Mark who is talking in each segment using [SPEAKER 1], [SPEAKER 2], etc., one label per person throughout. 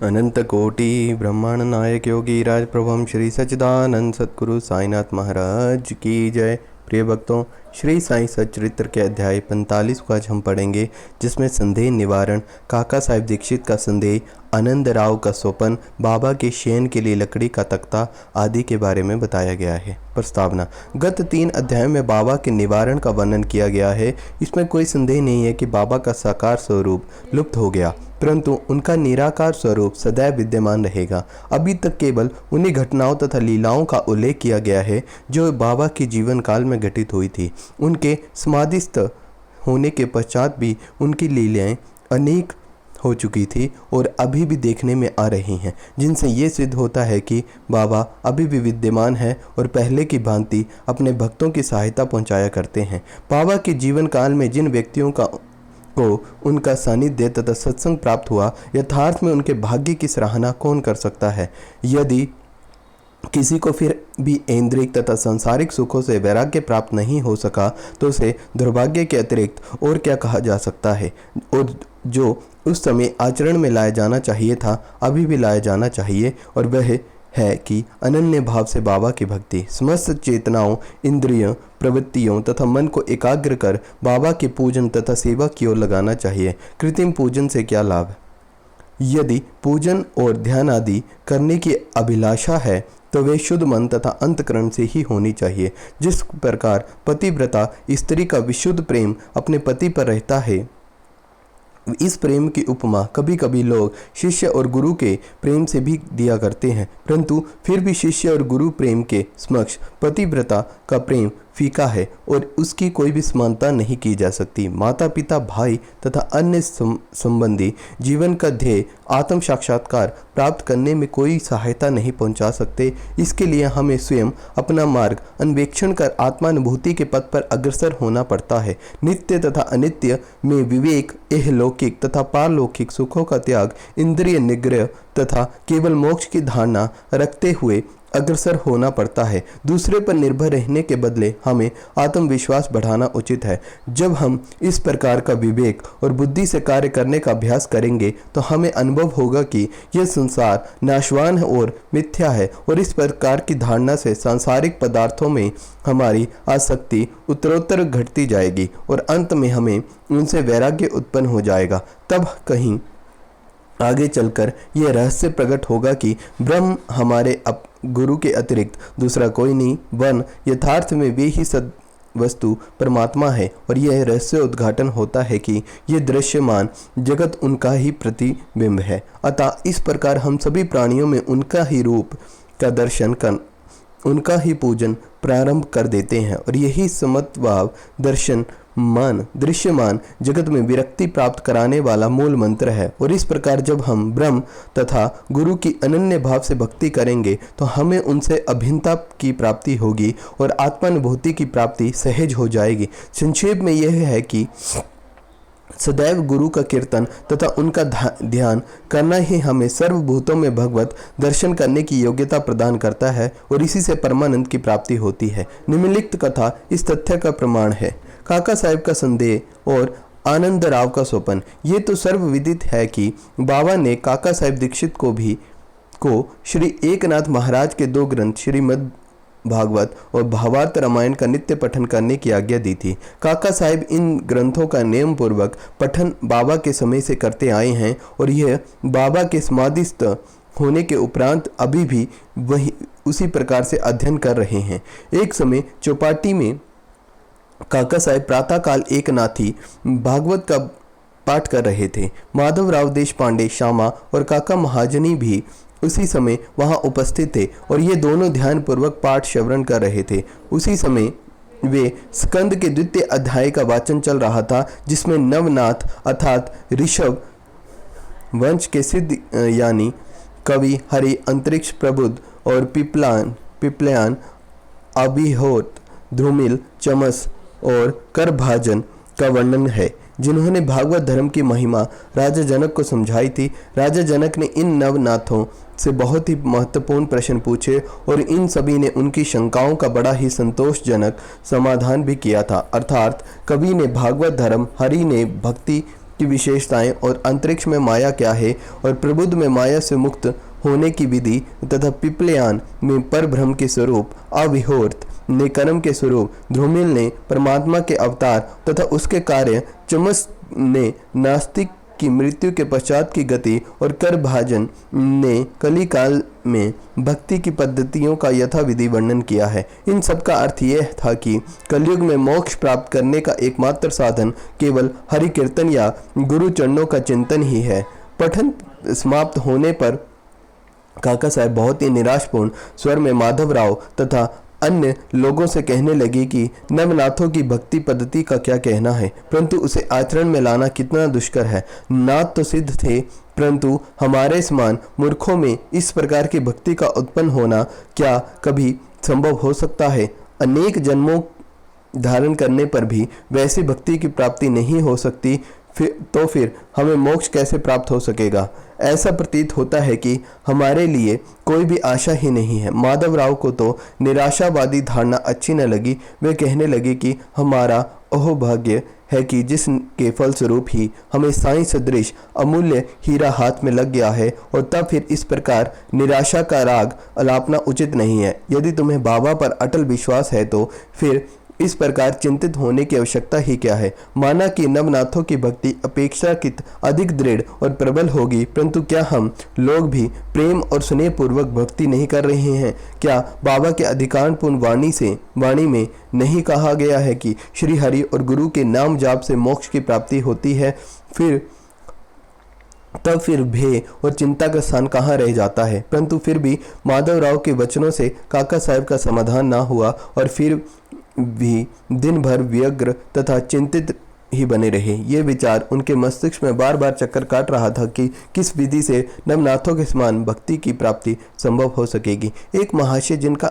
[SPEAKER 1] अनंत कोटि ब्रह्मांड नायक योगी राज प्रभुम श्री सच्चिदानंद सतगुरु साईनाथ महाराज की जय। प्रिय भक्तों, श्री साईं सच्चरित्र के अध्याय 45 को आज हम पढ़ेंगे, जिसमें संदेह निवारण, काका साहेब दीक्षित का संदेह, आनंद राव का स्वप्न, बाबा के शयन के लिए लकड़ी का तख्ता आदि के बारे में बताया गया है। प्रस्तावना। गत 3 अध्यायों में बाबा के निवारण का वर्णन किया गया है। इसमें कोई संदेह नहीं है कि बाबा का साकार स्वरूप लुप्त हो गया, परंतु उनका निराकार स्वरूप सदैव विद्यमान रहेगा। अभी तक केवल उन्हीं घटनाओं तथा लीलाओं का उल्लेख किया गया है जो बाबा के जीवन काल में घटित हुई थी। उनके समाधिस्थ होने के पश्चात भी उनकी लीलाएं अनेक हो चुकी थी और अभी भी देखने में आ रही हैं, जिनसे ये सिद्ध होता है कि बाबा अभी भी विद्यमान है और पहले की भांति अपने भक्तों की सहायता पहुंचाया करते हैं। बाबा के जीवन काल में जिन व्यक्तियों को उनका सानिध्य तथा सत्संग प्राप्त हुआ, यथार्थ में उनके भाग्य की सराहना कौन कर सकता है। यदि किसी को फिर भी ऐन्द्रिक तथा सांसारिक सुखों से वैराग्य प्राप्त नहीं हो सका तो उसे दुर्भाग्य के अतिरिक्त और क्या कहा जा सकता है। और जो उस समय आचरण में लाया जाना चाहिए था, अभी भी लाया जाना चाहिए, और वह है कि अनन्य भाव से बाबा की भक्ति, समस्त चेतनाओं, इंद्रियों, प्रवृत्तियों तथा मन को एकाग्र कर बाबा के पूजन तथा सेवा की ओर लगाना चाहिए। कृत्रिम पूजन से क्या लाभ? यदि पूजन और ध्यान आदि करने की अभिलाषा है तो वे शुद्ध मन तथा अंतकरण से ही होनी चाहिए। जिस प्रकार पतिव्रता स्त्री का विशुद्ध प्रेम अपने पति पर रहता है, इस प्रेम की उपमा कभी कभी लोग शिष्य और गुरु के प्रेम से भी दिया करते हैं, परंतु फिर भी शिष्य और गुरु प्रेम के समक्ष पतिव्रता का प्रेम फीका है और उसकी कोई भी समानता नहीं की जा सकती। माता पिता, भाई तथा अन्य संबंधी जीवन का ध्येय आत्म साक्षात्कार प्राप्त करने में कोई सहायता नहीं पहुंचा सकते। इसके लिए हमें स्वयं अपना मार्ग अन्वेषण कर आत्मानुभूति के पथ पर अग्रसर होना पड़ता है। नित्य तथा अनित्य में विवेक, इहलौकिक तथा पारलौकिक सुखों का त्याग, इंद्रिय निग्रह तथा केवल मोक्ष की धारणा रखते हुए अग्रसर होना पड़ता है। दूसरे पर निर्भर रहने के बदले हमें आत्मविश्वास बढ़ाना उचित है। जब हम इस प्रकार का विवेक और बुद्धि से कार्य करने का अभ्यास करेंगे तो हमें अनुभव होगा कि यह संसार नाशवान है और मिथ्या है, और इस प्रकार की धारणा से सांसारिक पदार्थों में हमारी आसक्ति उत्तरोत्तर घटती जाएगी और अंत में हमें उनसे वैराग्य उत्पन्न हो जाएगा। तब कहीं आगे चलकर यह रहस्य प्रकट होगा कि ब्रह्म हमारे गुरु के अतिरिक्त दूसरा कोई नहीं, वन यथार्थ में वे ही सद वस्तु परमात्मा है, और यह रहस्य उद्घाटन होता है कि यह दृश्यमान जगत उनका ही प्रतिबिंब है। अतः इस प्रकार हम सभी प्राणियों में उनका ही रूप का दर्शन कर उनका ही पूजन प्रारंभ कर देते हैं, और यही समत्भाव दर्शन मान दृश्यमान जगत में विरक्ति प्राप्त कराने वाला मूल मंत्र है। और इस प्रकार जब हम ब्रह्म तथा गुरु की अनन्य भाव से भक्ति करेंगे तो हमें उनसे अभिन्नता की प्राप्ति होगी और आत्मानुभूति की प्राप्ति सहज हो जाएगी। संक्षेप में यह है कि सदैव गुरु का कीर्तन तथा उनका ध्यान करना ही हमें सर्वभूतों में भगवत दर्शन करने की योग्यता प्रदान करता है, और इसी से परमानंद की प्राप्ति होती है। निम्नलिखित कथा इस तथ्य का प्रमाण है। काका साहेब का संदेह और आनंद राव का स्वप्न। ये तो सर्वविदित है कि बाबा ने काका साहेब दीक्षित को श्री एकनाथ महाराज के 2 ग्रंथ श्रीमद् भागवत और भावार्थ रामायण का नित्य पठन करने की आज्ञा दी थी। काका साहेब इन ग्रंथों का नियम पूर्वक पठन बाबा के समय से करते आए हैं, और यह बाबा के समाधिस्थ होने के उपरांत अभी भी वही उसी प्रकार से अध्ययन कर रहे हैं। एक समय चौपाटी में काका साहेब प्रातःकाल एकनाथी भागवत का पाठ कर रहे थे। माधवराव देशपांडे, श्यामा और काका महाजनी भी उसी समय वहां उपस्थित थे, और ये दोनों ध्यान पूर्वक पाठ श्रवण कर रहे थे। उसी समय वे स्कंद के 2य अध्याय का वाचन चल रहा था, जिसमें नवनाथ अर्थात ऋषभ वंश के सिद्ध यानी कवि, हरि, अंतरिक्ष प्रबुद्ध और पिपलयान, अभिहोत, ध्रुमिल, चमस और करभाजन का वर्णन है, जिन्होंने भागवत धर्म की महिमा राजा जनक को समझाई थी। राजा जनक ने इन नवनाथों से बहुत ही महत्वपूर्ण प्रश्न पूछे और इन सभी ने उनकी शंकाओं का बड़ा ही संतोषजनक समाधान भी किया था। अर्थात कवि ने भागवत धर्म, हरि ने भक्ति की विशेषताएं और अंतरिक्ष में माया क्या है और प्रबुद्ध में माया से मुक्त होने की विधि तथा पिपलयान में परब्रह्म के स्वरूप, अविहोर्त ने कर्म के स्वरूप, ध्रुमिल ने परमात्मा के अवतार तथा उसके कार्य, चमस ने नास्तिक की मृत्यु के पश्चात की गति और करभाजन ने कली काल में भक्ति की पद्धतियों का यथाविधि वर्णन किया है। इन सब का अर्थ यह था कि कलयुग में मोक्ष प्राप्त करने का एकमात्र साधन केवल हरि कीर्तन या गुरु चरणों का चिंतन ही है। पठन समाप्त होने पर काका साहब बहुत ही निराशपूर्ण स्वर में माधवराव तथा अन्य लोगों से कहने लगी कि नवनाथों की भक्ति पद्धति का क्या कहना है, परंतु उसे आचरण में लाना कितना दुष्कर है। नाथ तो सिद्ध थे, परंतु हमारे समान मूर्खों में इस प्रकार की भक्ति का उत्पन्न होना क्या कभी संभव हो सकता है? अनेक जन्मों धारण करने पर भी वैसी भक्ति की प्राप्ति नहीं हो सकती, फिर हमें मोक्ष कैसे प्राप्त हो सकेगा? ऐसा प्रतीत होता है कि हमारे लिए कोई भी आशा ही नहीं है। माधवराव को तो निराशावादी धारणा अच्छी न लगी। वे कहने लगे कि हमारा अहोभाग्य है कि जिसके फलस्वरूप ही हमें साईं सदृश अमूल्य हीरा हाथ में लग गया है, और तब फिर इस प्रकार निराशा का राग अलापना उचित नहीं है। यदि तुम्हें बाबा पर अटल विश्वास है तो फिर इस प्रकार चिंतित होने की आवश्यकता ही क्या है? माना कि नवनाथों की भक्ति अपेक्षाकृत अधिक दृढ़ और प्रबल होगी, परंतु क्या हम लोग भी प्रेम और स्नेहपूर्वक भक्ति नहीं कर रहे हैं? क्या बाबा के अधिकारपूर्ण वाणी में नहीं कहा गया है कि श्री हरि और गुरु के नाम जाप से मोक्ष की प्राप्ति होती है? तब फिर भय और चिंता का स्थान कहाँ रह जाता है? परंतु फिर भी माधवराव के वचनों से काका साहब का समाधान ना हुआ और फिर भी दिन भर व्यग्र तथा चिंतित ही बने रहे। ये विचार उनके मस्तिष्क में बार बार चक्कर काट रहा था कि किस विधि से नवनाथों के समान भक्ति की प्राप्ति संभव हो सकेगी। एक महाशय जिनका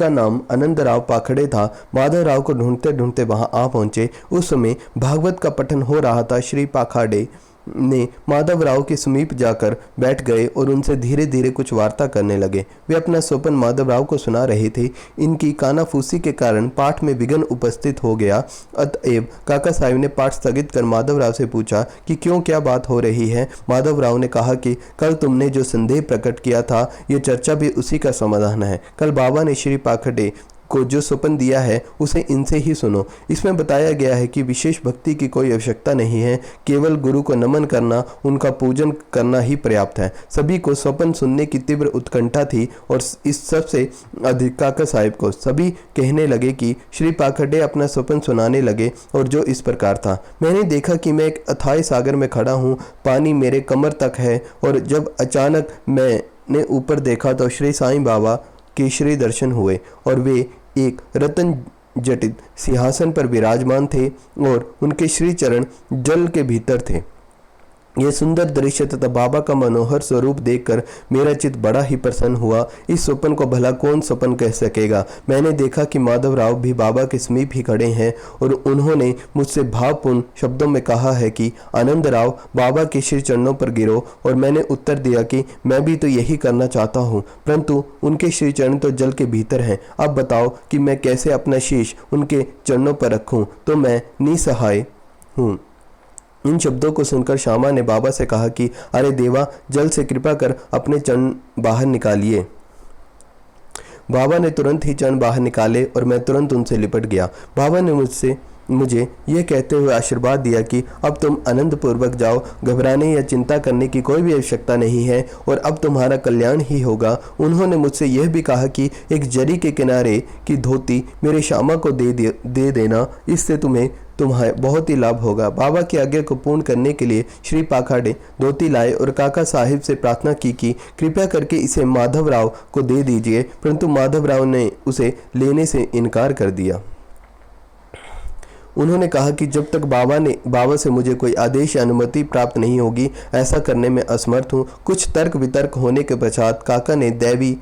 [SPEAKER 1] नाम आनंदराव पाखड़े था, माधवराव को ढूंढते ढूंढते वहां आ पहुंचे। उस समय भागवत का पठन हो रहा था। श्री पाखड़े ने माधवराव के समीप जाकर बैठ गए और उनसे धीरे धीरे कुछ वार्ता करने लगे। वे अपना स्वप्न माधवराव को सुना रहे थे। इनकी कानाफूसी के कारण पाठ में विघ्न उपस्थित हो गया। अतएव काका साहब ने पाठ स्थगित कर माधवराव से पूछा कि क्यों, क्या बात हो रही है? माधवराव ने कहा कि कल तुमने जो संदेह प्रकट किया था, ये चर्चा भी उसी का समाधान है। कल बाबा ने श्री पाखड़े को जो स्वप्न दिया है उसे इनसे ही सुनो। इसमें बताया गया है कि विशेष भक्ति की कोई आवश्यकता नहीं है, केवल गुरु को नमन करना, उनका पूजन करना ही पर्याप्त है। सभी को स्वप्न सुनने की तीव्र उत्कंठा थी और इस सबसे अधिक काका साहब को। सभी कहने लगे कि श्री पाखड़े अपना स्वप्न सुनाने लगे और जो इस प्रकार था। मैंने देखा कि मैं एक अथाह सागर में खड़ा हूँ, पानी मेरे कमर तक है, और जब अचानक मैंने ऊपर देखा तो श्री साईं बाबा के श्री दर्शन हुए और वे एक रतन जटित सिंहासन पर विराजमान थे और उनके श्री चरण जल के भीतर थे। यह सुंदर दृश्य तथा बाबा का मनोहर स्वरूप देखकर मेरा चित्त बड़ा ही प्रसन्न हुआ। इस स्वप्न को भला कौन स्वप्न कह सकेगा? मैंने देखा कि माधवराव भी बाबा के समीप ही खड़े हैं और उन्होंने मुझसे भावपूर्ण शब्दों में कहा है कि आनंदराव, बाबा के श्री चरणों पर गिरो। और मैंने उत्तर दिया कि मैं भी तो यही करना चाहता हूँ, परंतु उनके श्री चरण तो जल के भीतर हैं। अब बताओ कि मैं कैसे अपना शीश उनके चरणों पर रखूँ, तो मैं निसहाय हूँ। इन शब्दों को सुनकर श्यामा ने बाबा से कहा कि अरे देवा, जल्द से कृपा कर अपने चरण बाहर निकालिए। बाबा ने तुरंत ही चरण बाहर निकाले और मैं तुरंत उनसे लिपट गया। बाबा ने मुझे यह कहते हुए आशीर्वाद दिया कि अब तुम आनंद पूर्वक जाओ, घबराने या चिंता करने की कोई भी आवश्यकता नहीं है और अब तुम्हारा कल्याण ही होगा। उन्होंने मुझसे यह भी कहा कि एक जरी के किनारे की धोती मेरे श्यामा को दे देना, इससे तुम्हें बहुत ही लाभ होगा। बाबा की आज्ञा को पूर्ण करने के लिए श्री पाखड़े धोती लाए और काका साहिब से प्रार्थना की कि कृपया करके इसे माधवराव को दे दीजिए, परंतु माधवराव ने उसे लेने से इनकार कर दिया। उन्होंने कहा कि जब तक बाबा से मुझे कोई आदेश या अनुमति प्राप्त नहीं होगी, ऐसा करने में असमर्थ हूँ। कुछ तर्क वितर्क होने के पश्चात काका ने दैवी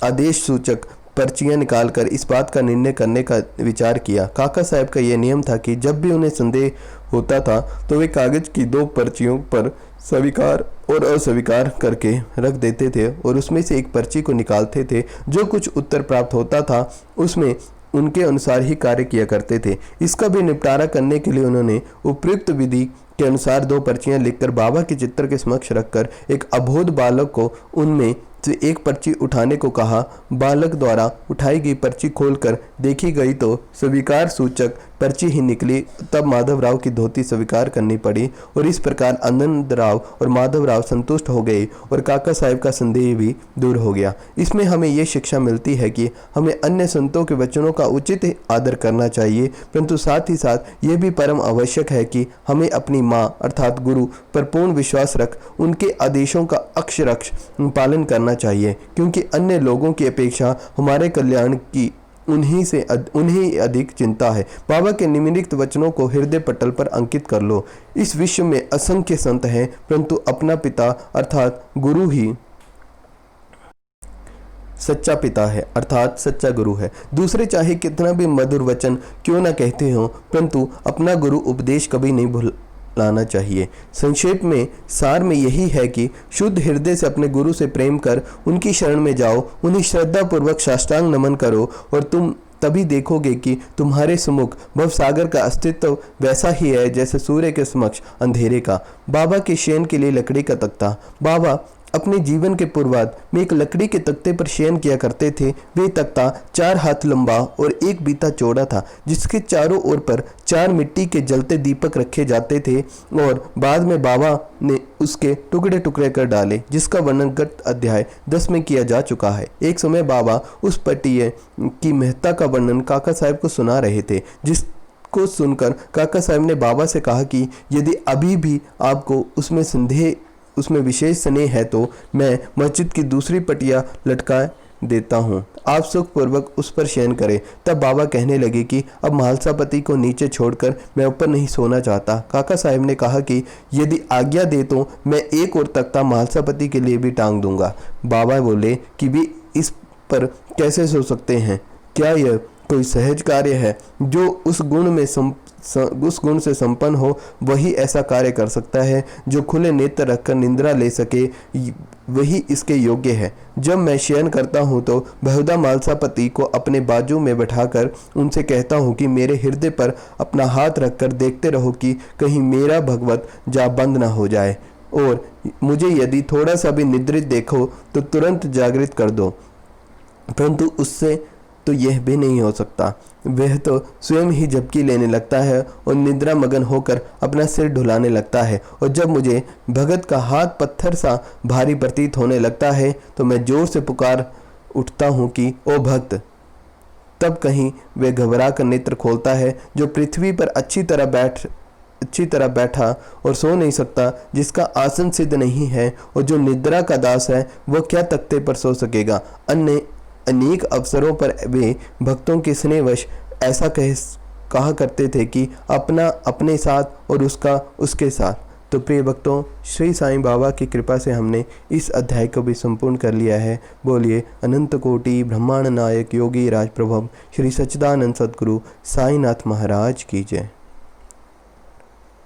[SPEAKER 1] आदेश सूचक पर्चियां निकालकर इस बात का निर्णय करने का विचार किया। काका साहब का यह नियम था कि जब भी उन्हें संदेह होता था तो वे कागज की 2 पर्चियों पर स्वीकार और अस्वीकार करके रख देते थे और उसमें से एक पर्ची को निकालते थे। जो कुछ उत्तर प्राप्त होता था उसमें उनके अनुसार ही कार्य किया करते थे। इसका भी निपटारा करने के लिए उन्होंने उपयुक्त विधि के अनुसार 2 पर्चियां लिखकर बाबा के चित्र के समक्ष रखकर एक अबोध बालक को उनमें से एक पर्ची उठाने को कहा। बालक द्वारा उठाई गई पर्ची खोलकर देखी गई तो स्वीकार सूचक पर्ची ही निकली। तब माधवराव की धोती स्वीकार करनी पड़ी और इस प्रकार आनंदराव और माधवराव संतुष्ट हो गए और काका साहब का संदेह भी दूर हो गया। इसमें हमें ये शिक्षा मिलती है कि हमें अन्य संतों के वचनों का उचित आदर करना चाहिए, परंतु साथ ही साथ ये भी परम आवश्यक है कि हमें अपनी माँ अर्थात गुरु पर पूर्ण विश्वास रख उनके आदेशों का अक्षरक्ष पालन करना चाहिए, क्योंकि अन्य लोगों की अपेक्षा हमारे कल्याण की उन्हीं अधिक चिंता है। बाबा के निम्नलिखित वचनों को हृदय पटल पर अंकित कर लो। इस विश्व में असंख्य संत हैं, परंतु अपना पिता अर्थात गुरु ही सच्चा पिता है अर्थात सच्चा गुरु है। दूसरे चाहे कितना भी मधुर वचन क्यों ना कहते हो, परंतु अपना गुरु उपदेश कभी नहीं भुलाना चाहिए। संक्षेप में सार में यही है कि शुद्ध हृदय से अपने गुरु से प्रेम कर उनकी शरण में जाओ, उन्हें श्रद्धा पूर्वक साष्टांग नमन करो और तुम तभी देखोगे कि तुम्हारे सम्मुख भवसागर का अस्तित्व वैसा ही है जैसे सूर्य के समक्ष अंधेरे का। बाबा के शयन के लिए लकड़ी का तख्ता। बाबा अपने जीवन के पूर्वाध में एक लकड़ी के तख्ते पर शयन किया करते थे। वे तख्ता 4 हाथ लंबा और 1 बीता चौड़ा था, जिसके चारों ओर पर 4 मिट्टी के जलते दीपक रखे जाते थे और बाद में बाबा ने उसके टुकड़े टुकड़े कर डाले, जिसका वर्णन गत अध्याय 10 में किया जा चुका है। एक समय बाबा उस पट्टिये की महत्ता का वर्णन काका साहब को सुना रहे थे, जिसको सुनकर काका साहब ने बाबा से कहा कि यदि अभी भी आपको उसमें विशेष स्नेह है तो मैं मस्जिद की दूसरी पटिया लटका देता हूँ, आप सुखपूर्वक उस पर शयन करें। तब बाबा कहने लगे कि अब महालसापति को नीचे छोड़कर मैं ऊपर नहीं सोना चाहता। काका साहब ने कहा कि यदि आज्ञा दे तो मैं एक और तख्ता महालसापति के लिए भी टांग दूंगा। बाबा बोले कि भी इस पर कैसे सो सकते हैं, क्या यह कोई सहज कार्य है? जो उस गुण से संपन्न हो वही ऐसा कार्य कर सकता है। जो खुले नेत्र रखकर निंद्रा ले सके वही इसके योग्य है। जब मैं शयन करता हूँ तो बहुधा मालसापति को अपने बाजू में बैठाकर उनसे कहता हूँ कि मेरे हृदय पर अपना हाथ रखकर देखते रहो कि कहीं मेरा भगवत जा बंद न हो जाए, और मुझे यदि थोड़ा सा भी निद्रित देखो तो तुरंत जागृत कर दो। परंतु उससे तो यह भी नहीं हो सकता। वह तो स्वयं ही झपकी लेने लगता है और निद्रा मगन होकर अपना सिर ढुलाने लगता है, और जब मुझे भगत का हाथ पत्थर सा भारी प्रतीत होने लगता है तो मैं जोर से पुकार उठता हूँ कि ओ भक्त। तब कहीं वह घबरा कर नेत्र खोलता है। जो पृथ्वी पर अच्छी तरह बैठा और सो नहीं सकता, जिसका आसन सिद्ध नहीं है और जो निद्रा का दास है, वह क्या तख्ते पर सो सकेगा? अनेक अवसरों पर वे भक्तों के स्नेहवश ऐसा कहा करते थे कि अपना अपने साथ और उसका उसके साथ। तो प्रिय भक्तों, श्री साईं बाबा की कृपा से हमने इस अध्याय को भी संपूर्ण कर लिया है। बोलिए अनंत कोटि ब्रह्मांड नायक योगी राज प्रभु श्री सच्चिदानंद सद्गुरु साईनाथ महाराज की जय।